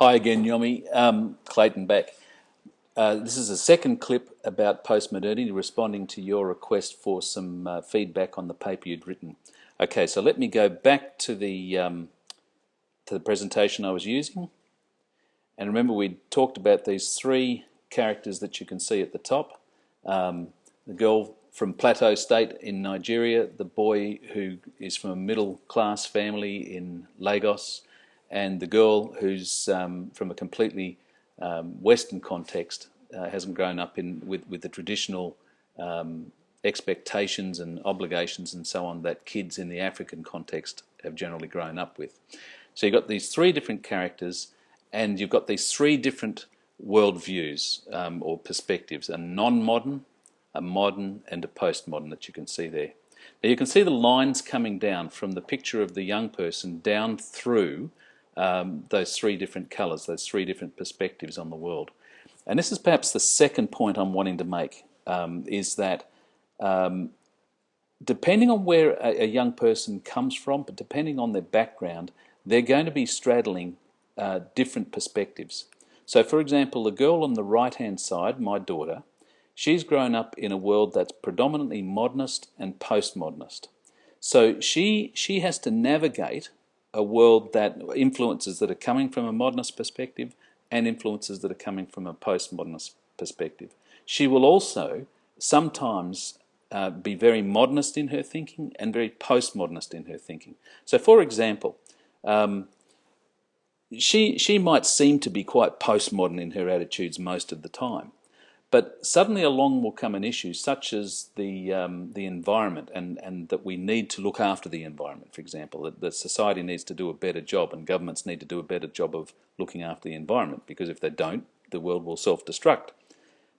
Hi again, Yomi. Clayton back. This is a second clip about postmodernity, responding to your request for some feedback on the paper you'd written. Okay, so let me go back to the presentation I was using, and remember we talked about these three characters that you can see at the top. The girl from Plateau State in Nigeria, the boy who is from a middle-class family in Lagos, and the girl who's from a completely Western context, hasn't grown up with the traditional expectations and obligations and so on that kids in the African context have generally grown up with. So you've got these three different characters, and you've got these three different worldviews or perspectives: a non-modern, a modern, and a postmodern that you can see there. Now you can see the lines coming down from the picture of the young person down through those three different colours, those three different perspectives on the world. And this is perhaps the second point I'm wanting to make, is that depending on where a young person comes from, but depending on their background, they're going to be straddling different perspectives. So for example, the girl on the right-hand side, my daughter, she's grown up in a world that's predominantly modernist and postmodernist. So she has to navigate a world that influences that are coming from a modernist perspective and influences that are coming from a postmodernist perspective. She will also sometimes be very modernist in her thinking and very postmodernist in her thinking. So for example, she might seem to be quite postmodern in her attitudes most of the time, but suddenly along will come an issue such as the environment, and that we need to look after the environment, for example, that society needs to do a better job and governments need to do a better job of looking after the environment, because if they don't, the world will self-destruct.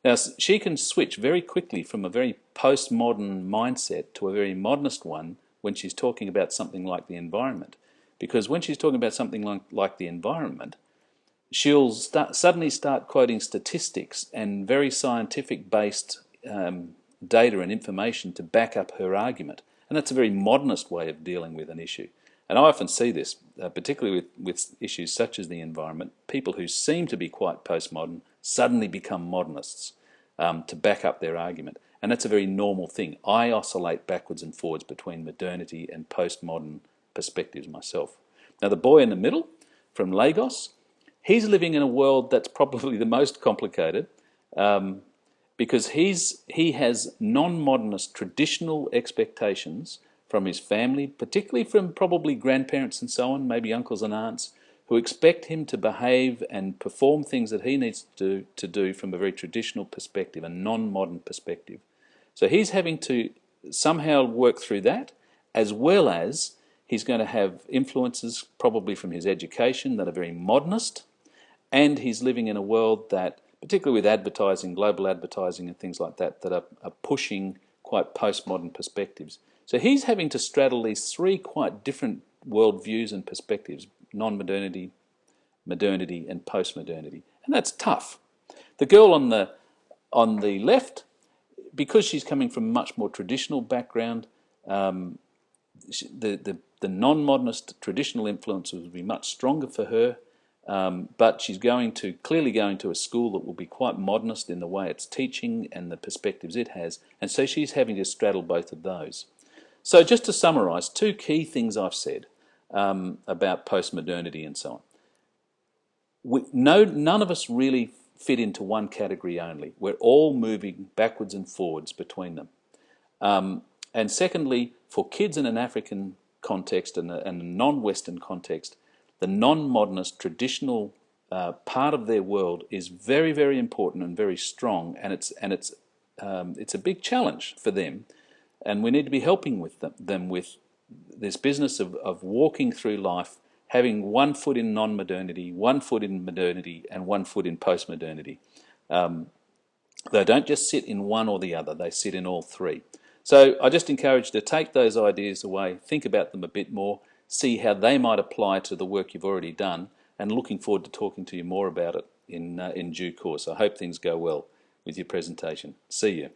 Now, she can switch very quickly from a very postmodern mindset to a very modernist one when she's talking about something like the environment, because when she's talking about something like the environment, she'll suddenly start quoting statistics and very scientific-based data and information to back up her argument. And that's a very modernist way of dealing with an issue. And I often see this, particularly with issues such as the environment. People who seem to be quite postmodern suddenly become modernists to back up their argument. And that's a very normal thing. I oscillate backwards and forwards between modernity and postmodern perspectives myself. Now the boy in the middle from Lagos, he's living in a world that's probably the most complicated, because he has non-modernist traditional expectations from his family, particularly from probably grandparents and so on, maybe uncles and aunts, who expect him to behave and perform things that he needs to do from a very traditional perspective, a non-modern perspective. So he's having to somehow work through that, as well as he's going to have influences probably from his education that are very modernist, and he's living in a world that, particularly with advertising, global advertising and things like that, that are pushing quite postmodern perspectives. So he's having to straddle these three quite different worldviews and perspectives: non-modernity, modernity, and postmodernity. And that's tough. The girl on the left, because she's coming from a much more traditional background, the non-modernist traditional influences will be much stronger for her. But she's clearly going to a school that will be quite modernist in the way it's teaching and the perspectives it has, and so she's having to straddle both of those. So just to summarise, two key things I've said about postmodernity and so on. None of us really fit into one category only. We're all moving backwards and forwards between them. And secondly, for kids in an African context and a non-Western context, the non-modernist traditional part of their world is very, very important and very strong, and it's a big challenge for them, and we need to be helping with them with this business of walking through life, having one foot in non-modernity, one foot in modernity, and one foot in post-modernity. They don't just sit in one or the other; they sit in all three. So I just encourage you to take those ideas away, think about them a bit more, see how they might apply to the work you've already done, and looking forward to talking to you more about it in due course. I hope things go well with your presentation. See you.